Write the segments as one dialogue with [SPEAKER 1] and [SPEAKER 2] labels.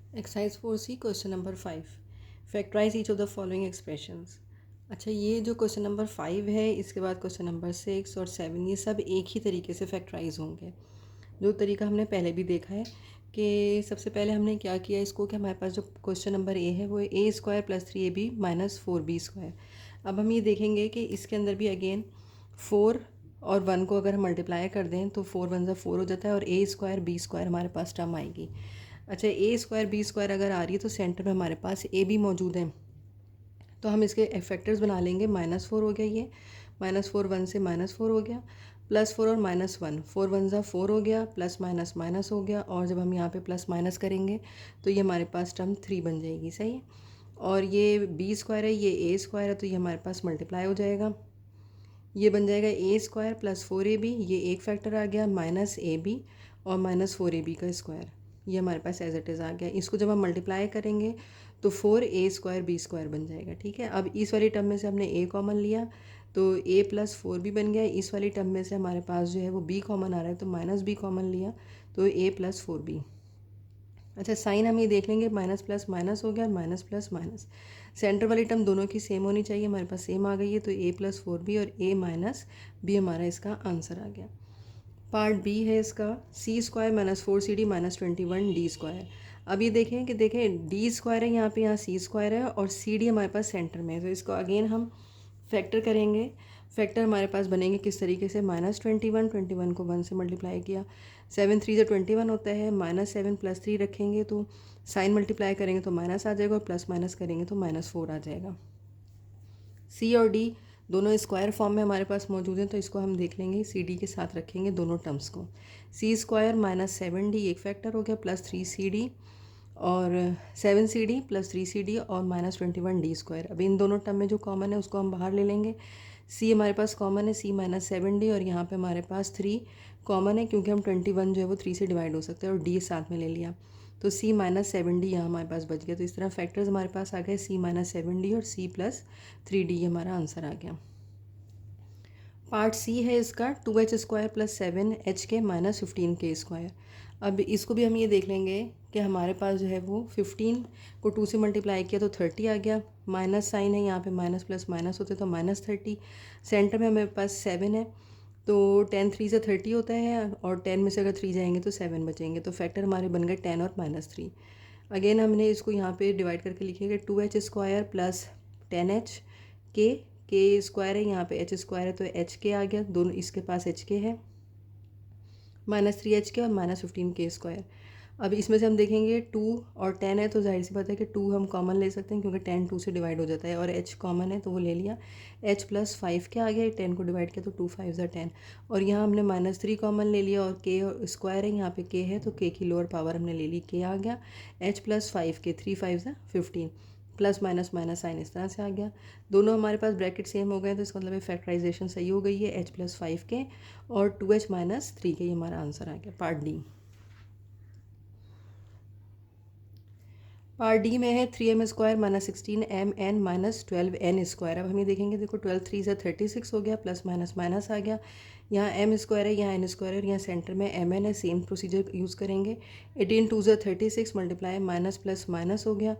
[SPEAKER 1] Exercise 4C question number 5 factorise each of the following expressions. अच्छा, ये जो question number 5 है, इसके बाद क्वेश्चन नंबर 6 और 7 ये सब एक ही तरीके से फैक्टराइज होंगे। जो तरीका हमने पहले भी देखा है कि सबसे पहले हमने क्या किया इसको कि हमारे पास जो क्वेश्चन नंबर ए है वो A square plus 3ab minus 4b square. अब हम ये देखेंगे कि इसके अंदर भी अगेन 4 और 1 को अगर हम मल्टीप्लाई कर दें तो 4 1 ज़ा 4 हो जाता है और ए स्क्वायर बी स्क्वायर हमारे पास टर्म आएगी। अच्छा, ए स्क्वायर बी स्क्वायर अगर आ रही है तो सेंटर में हमारे पास ए भी मौजूद है, तो हम इसके फैक्टर्स बना लेंगे। -4 हो गया, ये -4 1 से -4 हो गया, +4 और -1 4 1 ज़ा 4 हो गया, प्लस माइनस माइनस हो गया, और जब हम यहाँ पे प्लस माइनस करेंगे तो ये हमारे पास टर्म 3 बन जाएगी। सही है। और ये बी स्क्वायर है, ये ए स्क्वायर है, तो ये हमारे पास मल्टीप्लाई हो जाएगा। ये बन जाएगा ए स्क्वायर प्लस 4ab, ये एक फैक्टर आ गया, माइनस ए बी और -4ab का स्क्वायर, ये हमारे पास एज इट इज़ आ गया। इसको जब हम मल्टीप्लाई करेंगे तो 4a स्क्वायर बी स्क्वायर बन जाएगा। ठीक है। अब इस वाली टर्म में से हमने a कॉमन लिया तो a प्लस 4b बन गया। इस वाली टर्म में से हमारे पास जो है वो b कॉमन आ रहा है, तो -b कॉमन लिया तो a प्लस 4b। अच्छा, साइन हम ये देख लेंगे, माइनस प्लस माइनस हो गया, माइनस प्लस माइनस। सेंटर वाली टर्म दोनों की सेम होनी चाहिए, हमारे पास सेम आ गई है, तो a प्लस 4b और a माइनस b हमारा इसका आंसर आ गया। पार्ट बी है इसका, C square minus 4cd minus 21d square. अब ये देखें कि डी स्क्वायर है यहाँ पे, यहाँ सी स्क्वायर है और सी डी हमारे पास सेंटर में है, तो इसको अगेन हम फैक्टर करेंगे। फैक्टर हमारे पास बनेंगे किस तरीके से, -21 को 1 से मल्टीप्लाई किया, 7 3 21 होता है, -7 + 3 रखेंगे तो साइन मल्टीप्लाई करेंगे तो माइनस आ जाएगा और प्लस माइनस करेंगे तो -4 आ जाएगा। सी और डी दोनों स्क्वायर फॉर्म में हमारे पास मौजूद हैं, तो इसको हम देख लेंगे, सी डी के साथ रखेंगे दोनों टर्म्स को। सी स्क्वायर -7d एक फैक्टर हो गया, प्लस 3cd और 7cd प्लस 3cd और -21d स्क्वायर। अब इन दोनों टर्म में जो कॉमन है उसको हम बाहर ले लेंगे। सी हमारे पास कॉमन है, सी -7d और यहाँ पे हमारे पास 3 कॉमन है, क्योंकि हम 21 जो है वो 3 से डिवाइड हो सकते हैं और डी साथ में ले लिया, तो सी -7d यहाँ हमारे पास बच गया। तो इस तरह फैक्टर्स हमारे पास आ गए, सी -7d और सी प्लस 3d, ये हमारा आंसर आ गया। पार्ट सी है इसका, 2h स्क्वायर प्लस 7h के -15 के स्क्वायर। अब इसको भी हम ये देख लेंगे कि हमारे पास जो है वो 15 को 2 से मल्टीप्लाई किया तो 30 आ गया, माइनस साइन है यहाँ पे, माइनस प्लस माइनस होते तो -30। सेंटर में हमारे पास 7 है, तो 10 3 से 30 होता है और 10 में से अगर 3 जाएंगे तो 7 बचेंगे, तो फैक्टर हमारे बन गए 10 और -3। अगेन हमने इसको यहाँ पे डिवाइड करके लिखेंगे, 2h स्क्वायर प्लस 10h के स्क्वायर है, यहाँ पे एच स्क्वायर है तो एच के आ गया, दोनों इसके पास एच के है, -3h के और -15 के स्क्वायर। अब इसमें से हम देखेंगे 2 और 10 है तो जाहिर सी बात है कि 2 हम कॉमन ले सकते हैं, क्योंकि 10 2 से डिवाइड हो जाता है, और h कॉमन है तो वो ले लिया, h प्लस 5 के आ गया, 10 को डिवाइड किया तो 2 5 ज़ा 10, और यहाँ हमने -3 कॉमन ले लिया और k स्क्वायर है, यहाँ पे k है तो k की लोअर पावर हमने ले ली, k आ गया, h प्लस 5 के 3 5 ज़ा 15, प्लस माइनस माइनस साइन इस तरह से आ गया। दोनों हमारे पास ब्रैकेट सेम हो गए, तो इसका मतलब फैक्टराइजेशन सही हो गई है, h प्लस 5 के और 2h -3 के, ये हमारा आंसर आ गया। पार्ट डी, पार्ट डी में है 3m square -16mn -12n square. अब हम ये देखेंगे, देखो 12 3 से 36 हो गया, प्लस माइनस माइनस आ गया, यहाँ m स्क्वायर है, यहाँ n स्क्वायर है और यहाँ सेंटर में mn है, सेम प्रोसीजर यूज़ करेंगे। 18 2 से 36 मल्टीप्लाई माइनस प्लस माइनस हो गया,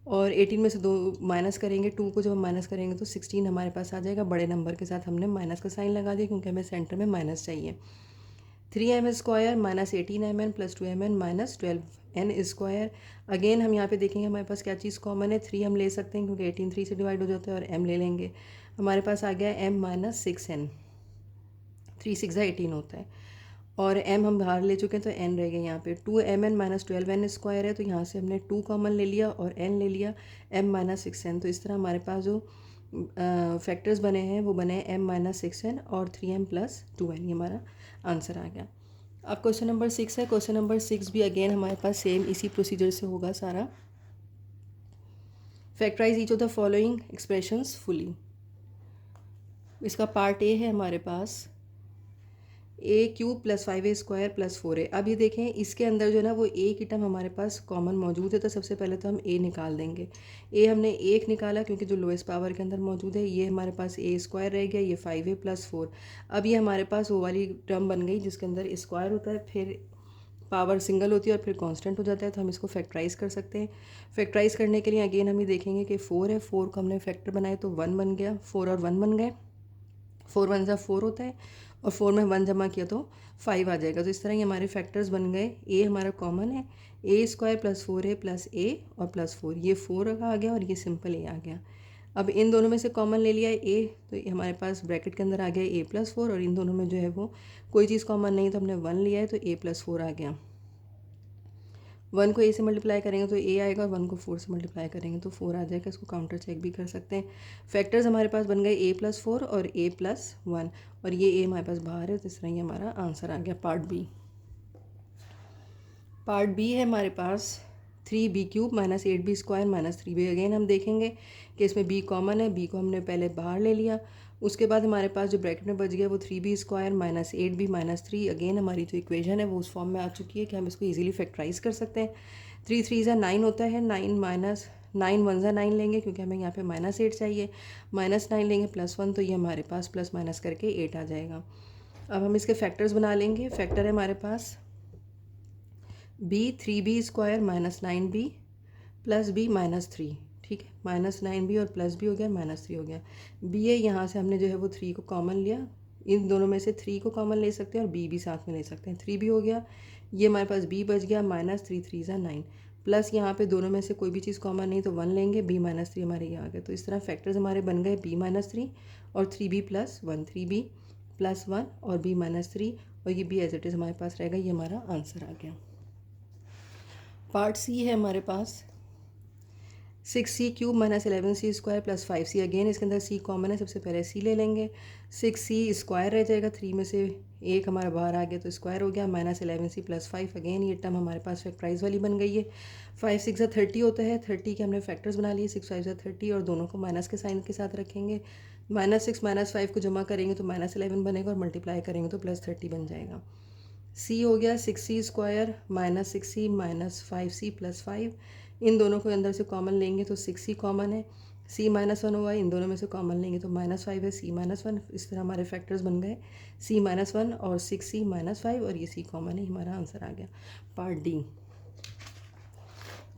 [SPEAKER 1] और 18 में से 2 माइनस करेंगे, 2 को जब हम माइनस करेंगे तो 16 हमारे पास आ जाएगा। बड़े नंबर के साथ हमने माइनस का साइन लगा दिया क्योंकि हमें सेंटर में माइनस चाहिए। 3m square -18mn plus 2mn -12n square. Again हम यहाँ पे देखेंगे हमारे पास क्या चीज़ कॉमन है, 3 हम ले सकते हैं क्योंकि 18 3 से डिवाइड हो जाता है, और m ले लेंगे, हमारे पास आ गया m -6n, 3 6 18 होता है, और m हम बाहर ले चुके हैं तो n रह गए यहाँ पे। 2mn -12n स्क्वायर है, तो यहाँ से हमने 2 कॉमन ले लिया और n ले लिया, m -6n। तो इस तरह हमारे पास जो फैक्टर्स बने हैं वो बने m -6n और 3m प्लस 2n, ये हमारा आंसर आ गया। अब क्वेश्चन नंबर 6 है, क्वेश्चन नंबर 6 भी अगेन हमारे पास सेम इसी प्रोसीजर से होगा सारा। Factorise each of the following expressions fully. इसका पार्ट ए है हमारे पास, a³ plus 5a square plus 4a। अब ये देखें इसके अंदर जो है ना वो a की टर्म हमारे पास कॉमन मौजूद है, तो सबसे पहले तो हम a निकाल देंगे। a हमने 1 निकाला क्योंकि जो लोएस्ट पावर के अंदर मौजूद है, ये हमारे पास a स्क्वायर रह गया, ये 5a प्लस 4। अब ये हमारे पास वो वाली टर्म बन गई जिसके अंदर स्क्वायर होता है, फिर पावर सिंगल होती है और फिर कांस्टेंट हो जाता है, तो हम इसको फैक्टराइज़ कर सकते हैं। फैक्टराइज़ करने के लिए अगेन हम ये देखेंगे कि 4 है, 4 को हमने फैक्टर बनाए तो 1 बन गया, 4 और 1 बन गए, 4 1 ज़ा 4 होता है और 4 में 1 जमा किया तो 5 आ जाएगा। तो इस तरह ये हमारे फैक्टर्स बन गए। ए हमारा कॉमन है, ए स्क्वायर प्लस 4 प्लस ए और प्लस 4, ये 4 आ गया और ये सिंपल ए आ गया। अब इन दोनों में से कॉमन ले लिया है ए, तो ये हमारे पास ब्रैकेट के अंदर आ गया ए प्लस 4, और इन दोनों में जो है वो कोई चीज़ कॉमन नहीं, तो हमने 1 लिया है तो ए प्लस 4 आ गया। 1 को ए से मल्टीप्लाई करेंगे तो ए आएगा, और 1 को 4 से मल्टीप्लाई करेंगे तो 4 आ जाएगा। इसको काउंटर चेक भी कर सकते हैं। फैक्टर्स हमारे पास बन गए ए प्लस 4 और ए प्लस 1, और ये ए हमारे पास बाहर है, तो इस तरह ये हमारा आंसर आ गया पार्ट बी। पार्ट बी है हमारे पास 3b³ minus 8b² minus 3b। Again हम देखेंगे कि इसमें b कॉमन है, b को हमने पहले बाहर ले लिया, उसके बाद हमारे पास जो ब्रैकेट में बच गया वो 3b² minus 8b minus 3। Again हमारी जो इक्वेशन है वो उस फॉर्म में आ चुकी है कि हम इसको इजीली फैक्टराइज कर सकते हैं। 3 3 ज़ा 9 होता है, 9 माइनस 9 1 ज़ा 9 लेंगे क्योंकि हमें यहाँ पे माइनस 8 चाहिए, माइनस 9 लेंगे प्लस 1, तो ये हमारे पास प्लस माइनस करके 8 आ जाएगा। अब हम इसके फैक्टर्स बना लेंगे। फैक्टर है हमारे पास b 3b² minus 9b plus b minus 3, ठीक है, माइनस 9b और प्लस b हो गया, माइनस 3 हो गया। b है, यहाँ से हमने जो है वो 3 को कॉमन लिया, इन दोनों में से 3 को कॉमन ले सकते हैं और b भी साथ में ले सकते हैं। 3b हो गया, ये हमारे पास b बच गया, माइनस 3 3 ज़ा 9, प्लस यहाँ पे दोनों में से कोई भी चीज़ कॉमन नहीं तो 1 लेंगे, b माइनस 3 हमारे ये आ गया। तो इस तरह फैक्टर्स हमारे बन गए b माइनस 3 और 3b प्लस 1, 3b प्लस 1 और b माइनस 3, और ये b एज इट इज़ हमारे पास रहेगा। ये हमारा आंसर आ गया। पार्ट सी है हमारे पास 6c³ minus 11c² plus 5c। Again इसके अंदर c कॉमन है, सबसे पहले c ले लेंगे, 6c² रह जाएगा, 3 में से एक हमारा बाहर आ गया तो स्क्वायर हो गया, माइनस 11c प्लस 5। अगेन ये टर्म हमारे पास फैक्टराइज वाली बन गई है। 5 6 ज़ा 30 होता है, 30 के हमने फैक्टर्स बना लिए, 6 5 ज़ा 30, और दोनों को माइनस के साइन के साथ रखेंगे। माइनस 6 माइनस 5 को जमा करेंगे तो माइनस 11 बनेगा, और मल्टीप्लाई करेंगे तो प्लस 30 बन जाएगा। c हो गया 6c² minus 6c minus 5c plus 5, इन दोनों को अंदर से कॉमन लेंगे तो 6c कॉमन है, c माइनस 1 हुआ, इन दोनों में से कॉमन लेंगे तो माइनस 5 है, c माइनस 1। इस तरह हमारे फैक्टर्स बन गए c माइनस 1 और 6c माइनस 5, और ये c कॉमन है, हमारा आंसर आ गया। Part D.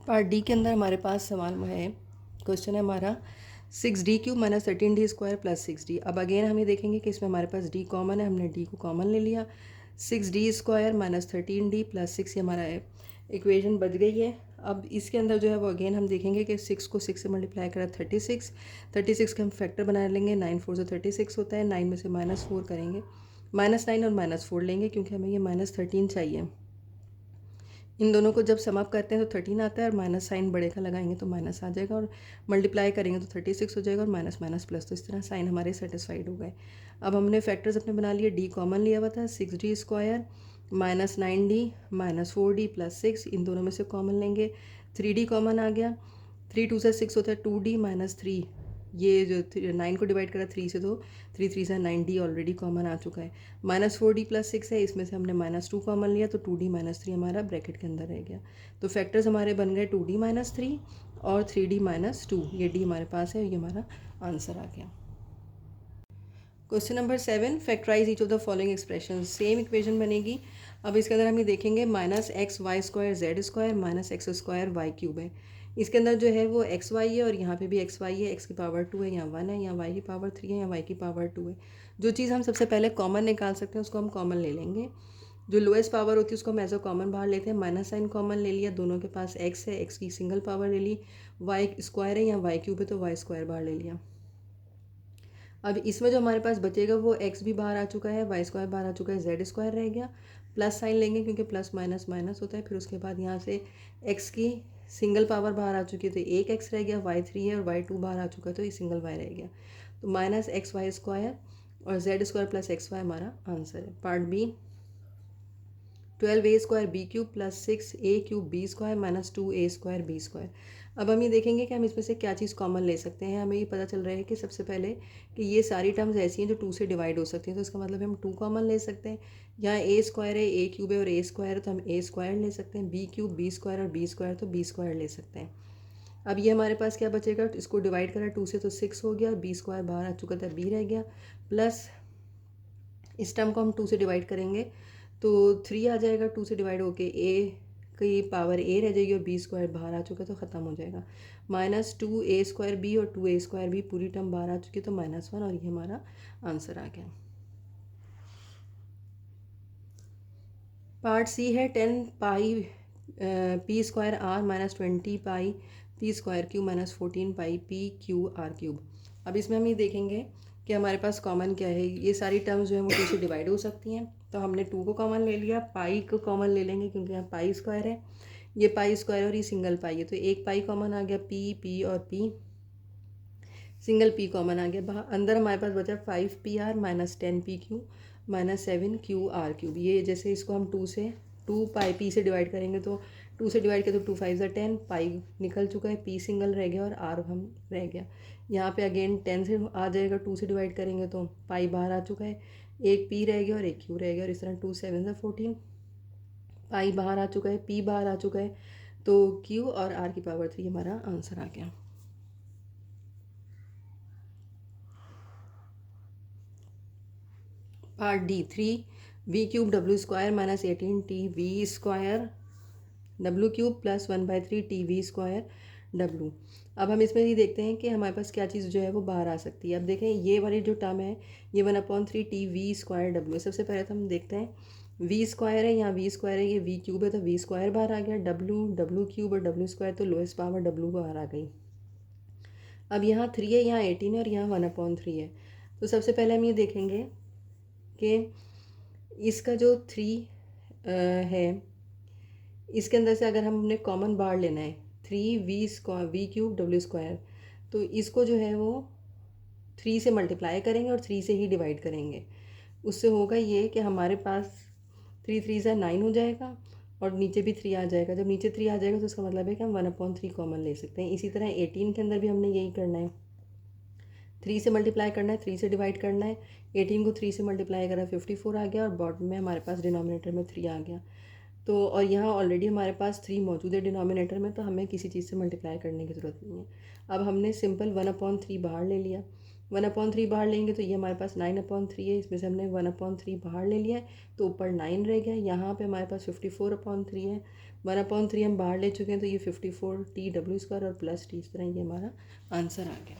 [SPEAKER 1] पार्ट डी के अंदर हमारे पास सवाल है, क्वेश्चन है हमारा 6d³ minus 13d² plus 6d। अब अगेन हम ये देखेंगे कि इसमें हमारे पास d कॉमन है, हमने d को कॉमन ले लिया, 6d² माइनस 13d प्लस 6, ये हमारा इक्वेशन बच गई है। अब इसके अंदर जो है वो अगेन हम देखेंगे कि 6 को 6 से मल्टीप्लाई करा 36, 36 के हम फैक्टर बना लेंगे, 9 4 से 36 होता है, 9 में से माइनस 4 करेंगे, माइनस 9 और माइनस 4 लेंगे क्योंकि हमें ये माइनस 13 चाहिए। इन दोनों को जब सम अप करते हैं तो 13 आता है, और माइनस साइन बड़े का लगाएंगे तो माइनस आ जाएगा, और मल्टीप्लाई करेंगे तो 36 हो जाएगा, और माइनस माइनस प्लस, तो इस तरह साइन हमारे सेटिस्फाइड हो गए। अब हमने फैक्टर्स अपने बना लिए, डी कॉमन लिया हुआ था, 6d² minus 9d minus 4d plus 6, इन दोनों में से कॉमन लेंगे, 3d कॉमन आ गया, 3 2 से 6 होता है 2d माइनस 3, ये जो 9 को डिवाइड करा 3 से तो 3 3 से 9d ऑलरेडी कॉमन आ चुका है, माइनस 4d प्लस 6 है, इसमें से हमने माइनस 2 कॉमन लिया तो 2d माइनस 3 हमारा ब्रैकेट के अंदर रह गया। तो फैक्टर्स हमारे बन गए 2d माइनस 3 और 3d माइनस 2, ये d हमारे पास है, ये हमारा आंसर आ गया। Question number 7, factorise each of the following expression. Same equation बनेगी। अब इसके अंदर हम ये देखेंगे माइनस (x(y)² माइनस (x)² है। इसके अंदर जो है वो एक्स वाई है, और यहाँ पे भी एक्स वाई है, एक्स की पावर 2 है, यहाँ 1 है, यहाँ वाई की पावर 3 है, यहाँ वाई की पावर 2 है। जो चीज़ हम सबसे पहले कॉमन निकाल सकते हैं उसको हम कॉमन ले लेंगे, जो लोएस्ट पावर होती है उसको हम एज अ कॉमन बाहर लेते हैं, माइनस साइन कॉमन ले लिया, दोनों के पास एक्स है, एक्स की सिंगल पावर ले ली, वाई स्क्वायर है, यहाँ वाई क्यूब है तो वाई स्क्वायर बाहर ले लिया। अब इसमें जो हमारे पास बचेगा वो एक्स भी बाहर आ चुका है, वाई स्क्वायर बाहर आ चुका है, जेड स्क्वायर रह गया, प्लस साइन लेंगे क्योंकि प्लस माइनस माइनस होता है, फिर उसके बाद यहाँ से एक्स की सिंगल पावर बाहर आ चुकी है तो एक एक्स रह गया, वाई 3 है और वाई 2 बाहर आ चुका है तो ये सिंगल वाई रह गया, तो माइनस एक्स वाई स्क्वायर और z square plus x y हमारा आंसर है। Part B, 12a² b³ plus 6a³ b² minus 2a² b²। अब हम ये देखेंगे कि हम इसमें से क्या चीज़ कॉमन ले सकते हैं। हमें ये पता चल रहा है कि सबसे पहले कि ये सारी टर्म्स ऐसी हैं जो 2 से डिवाइड हो सकती हैं, तो इसका मतलब हम 2 कॉमन ले सकते हैं। यहाँ a² है, a³ है और a² है तो हम a² ले सकते हैं, b³ b² और b² तो b² ले सकते हैं। अब ये हमारे पास क्या बचेगा, इसको डिवाइड करा 2 से तो 6 हो गया, b² बाहर आ चुका था, b रह गया, प्लस इस टर्म को हम 2 से डिवाइड करेंगे तो 3 आ जाएगा 2 से डिवाइड होके, ए की पावर ए रह जाएगी और बी स्क्वायर बाहर आ चुका है तो ख़त्म हो जाएगा। -2a² b और 2a² b पूरी टर्म बाहर आ चुकी है तो -1 और ये हमारा आंसर आ गया। पार्ट सी है 10 पाई p² r -20 पाई p² -14 पाई p³ अब इसमें हम ये देखेंगे कि हमारे पास कॉमन क्या है। ये सारी टर्म्स जो है वो 2 से डिवाइड हो सकती हैं, तो हमने 2 को कॉमन ले लिया, पाई को कॉमन ले लेंगे क्योंकि यहाँ पाई स्क्वायर है, ये पाई स्क्वायर और ये सिंगल पाई है, तो एक पाई कॉमन आ गया, p और p, सिंगल p कॉमन आ गया। बाहर अंदर हमारे पास बचा 5pr -10pq -7qr³। ये जैसे इसको हम 2 पाई p से डिवाइड करेंगे तो 2 से डिवाइड किया तो 2 5 10, पाई निकल चुका है, p सिंगल रह गया और r हम रह गया। यहाँ पे अगेन 10 से आ जाएगा, 2 से डिवाइड करेंगे तो पाई बाहर आ चुका है, एक p रह गया और एक q रह गया, और इस तरह 2 7 14, पाई बाहर आ चुका है, p बाहर आ चुका है, तो q और r की पावर 3 हमारा आंसर आ गया। Part D 3v³ w² -18tv² w³ +1/3 tv² w। अब हम इसमें ये देखते हैं कि हमारे पास क्या चीज़ जो है वो बाहर आ सकती है। अब देखें ये वाली जो टर्म है ये 1/3 tv² w। सबसे पहले तो हम देखते हैं v² है, यहाँ v² है, ये v³ है तो v² बाहर आ गया, w³ और w² तो लोएस्ट पावर w बाहर आ गई। अब यहाँ 3 है, यहाँ 18 है और यहाँ 1/3 है, तो सबसे पहले हम ये देखेंगे कि इसका जो 3 है इसके अंदर से अगर हमने कॉमन बाहर लेना है 3v³ w², तो इसको जो है वो 3 से मल्टीप्लाई करेंगे और 3 से ही डिवाइड करेंगे। उससे होगा ये कि हमारे पास 3 3 से 9 हो जाएगा और नीचे भी 3 आ जाएगा। जब नीचे 3 आ जाएगा तो इसका मतलब है कि हम 1/3 कॉमन ले सकते हैं। इसी तरह 18 के अंदर भी हमने यही करना है, 3 से मल्टीप्लाई करना है, 3 से डिवाइड करना है। 18 को 3 से मल्टीप्लाई करा 54 आ गया और बॉटम में हमारे पास डिनोमिनेटर में 3 आ गया। तो और यहाँ ऑलरेडी हमारे पास 3 मौजूद है डिनोमिनेटर में, तो हमें किसी चीज़ से मल्टीप्लाई करने की ज़रूरत नहीं है। अब हमने सिंपल 1/3 बाहर ले लिया, 1/3 बाहर लेंगे तो ये हमारे पास 9/3 है, इसमें से हमने 1/3 बाहर ले लिया है तो ऊपर 9 रह गया। यहाँ पे हमारे पास 54/3 है, 1/3 हम बाहर ले चुके हैं तो ये 54 tw² और प्लस t, इस तरह ये हमारा आंसर आ गया।